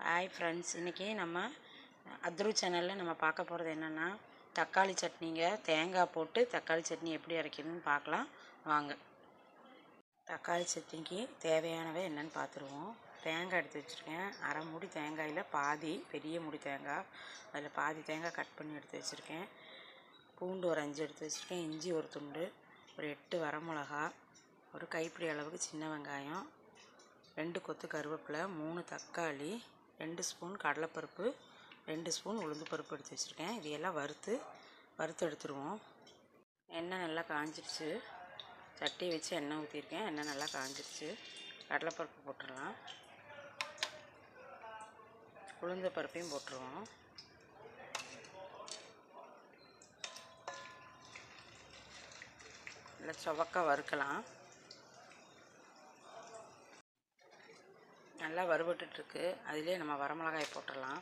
Hi friends, இன்றைக்கி நம்ம அத்ரு சேனலில் நம்ம பார்க்க போகிறது என்னென்னா தக்காளி சட்னிங்க. தேங்காய் போட்டு தக்காளி சட்னி எப்படி அரைக்கிறதுன்னு பார்க்கலாம் வாங்க. தக்காளி சட்னிக்கு தேவையானவை என்னென்னு பார்த்துருவோம். தேங்காய் எடுத்து வச்சுருக்கேன். அரை மூடி தேங்காயில் பாதி பெரிய மூடி தேங்காய், அதில் பாதி தேங்காய் கட் பண்ணி எடுத்து வச்சுருக்கேன். பூண்டு ஒரு 5 எடுத்து வச்சுருக்கேன். இஞ்சி ஒரு துண்டு, ஒரு 8 வரமிளகா, ஒரு கைப்பிடி அளவுக்கு சின்ன வெங்காயம், 2 கொத்து கருவேப்பிலை, 3 தக்காளி, 2 ஸ்பூன் கடலைப்பருப்பு, 2 ஸ்பூன் உளுந்து பருப்பு எடுத்து வச்சுருக்கேன். இதையெல்லாம் வறுத்து எடுத்துருவோம். எண்ணெய் நல்லா காஞ்சிடுச்சு. சட்டியை வச்சு எண்ணெய் ஊற்றிருக்கேன். எண்ணெய் நல்லா காஞ்சிடுச்சு. கடலைப்பருப்பு போட்டுடலாம். உளுந்து பருப்பையும் போட்டுருவோம். நல்லா சுவக்காக வறுக்கலாம். நல்லா வறுபட்டுருக்கு. அதிலே நம்ம வரமிளகாய் போட்டுடலாம்.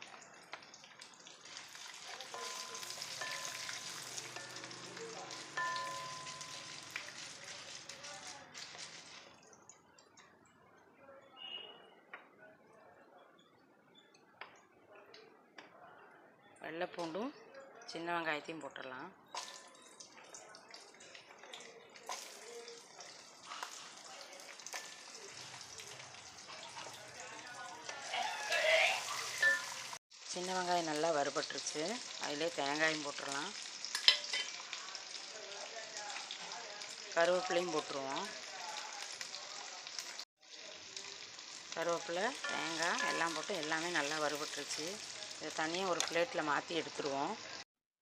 வெள்ளைப்பூண்டும் சின்ன வெங்காயத்தையும் போட்டுடலாம். சின்ன வெங்காயம் நல்லா வறுபட்டுருச்சு. அதிலே தேங்காயும் போட்டுடலாம். கருவேப்பிலையும் போட்டுருவோம். கருவேப்பிலை, தேங்காய் எல்லாம் போட்டு எல்லாமே நல்லா வறுபட்டுருச்சு. இதை தனியாக ஒரு பிளேட்டில் மாற்றி எடுத்துருவோம்.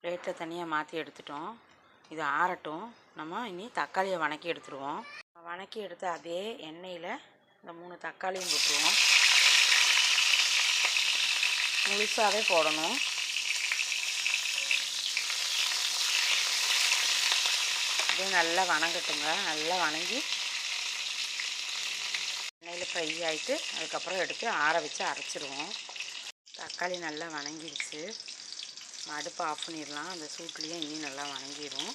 பிளேட்டில் தனியாக மாற்றி எடுத்துட்டோம். இது ஆறட்டும். நம்ம இனி தக்காளியை வணக்கி எடுத்துருவோம். வணக்கி எடுத்த அதே எண்ணெயில் இந்த 3 தக்காளியும் போட்டுருவோம். முழுசாகவே போடணும். இது நல்லா வணங்கட்டுங்க. நல்லா வணங்கி எண்ணெயில் ஃப்ரை ஆகிட்டு அதுக்கப்புறம் எடுத்து ஆற வச்சு அரைச்சிடுவோம். தக்காளி நல்லா வணங்கிடுச்சு. அடுப்பை ஆஃப் பண்ணிடலாம். அந்த சூட்லேயே இன்னும் நல்லா வணங்கிடும்.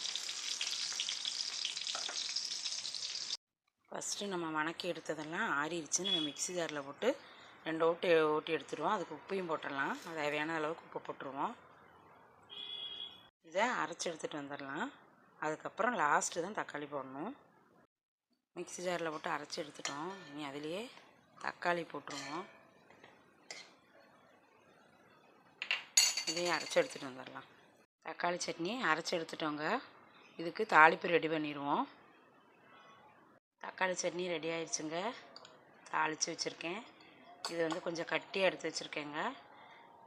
ஃபஸ்ட்டு நம்ம வணக்கி எடுத்ததெல்லாம் ஆறிடுச்சு. நம்ம மிக்ஸி ஜாரில் போட்டு 2 ஓட்டி எடுத்துடுவோம். அதுக்கு உப்பையும் போட்டுடலாம். தேவையான அளவுக்கு உப்பு போட்டுருவோம். இதை அரைச்சி எடுத்துகிட்டு வந்துடலாம். அதுக்கப்புறம் லாஸ்ட்டு தான் தக்காளி போடணும். மிக்ஸி ஜாரில் போட்டு அரைச்சி எடுத்துட்டோம். இனி அதிலேயே தக்காளி போட்டுருவோம். இதையும் அரைச்சி எடுத்துகிட்டு வந்துடலாம். தக்காளி சட்னி அரைச்சி எடுத்துட்டோங்க. இதுக்கு தாளிப்பு ரெடி பண்ணிடுவோம். தக்காளி சட்னி ரெடி ஆயிடுச்சுங்க. தாளித்து வச்சுருக்கேன். இது கொஞ்சம் கட்டியாக எடுத்து வச்சுருக்கேங்க.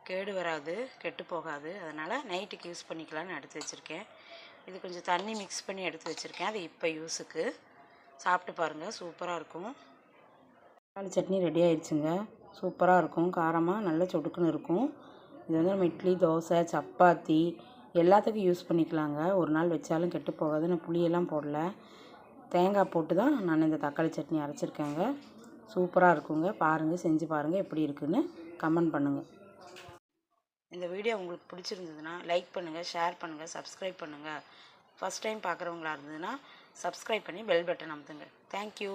கேடு வராது, கெட்டு போகாது. அதனால் நைட்டுக்கு யூஸ் பண்ணிக்கலான்னு எடுத்து வச்சுருக்கேன். இது கொஞ்சம் தண்ணி மிக்ஸ் பண்ணி எடுத்து வச்சுருக்கேன். அது இப்போ யூஸுக்கு. சாப்பிட்டு பாருங்கள், சூப்பராக இருக்கும். தக்காளி சட்னி ரெடி ஆயிடுச்சுங்க. சூப்பராக இருக்கும். காரமாக நல்ல சொடுக்குன்னு இருக்கும். இது நம்ம இட்லி, தோசை, சப்பாத்தி எல்லாத்துக்கும் யூஸ் பண்ணிக்கலாங்க. ஒரு நாள் வச்சாலும் கெட்டு போகாது. நான் புளியெல்லாம் போடல. தேங்காய் போட்டு தான் நான் இந்த தக்காளி சட்னி அரைச்சிருக்கேங்க. சூப்பராக இருக்குங்க. பாருங்கள், செஞ்சு பாருங்கள், எப்படி இருக்குன்னு கமெண்ட் பண்ணுங்கள். இந்த வீடியோ உங்களுக்கு பிடிச்சிருந்ததுன்னா லைக் பண்ணுங்கள், ஷேர் பண்ணுங்கள், சப்ஸ்கிரைப் பண்ணுங்கள். ஃபஸ்ட் டைம் பார்க்குறவங்களா இருந்ததுன்னா சப்ஸ்கிரைப் பண்ணி பெல் பட்டன் அமுத்துங்க. தேங்க்யூ.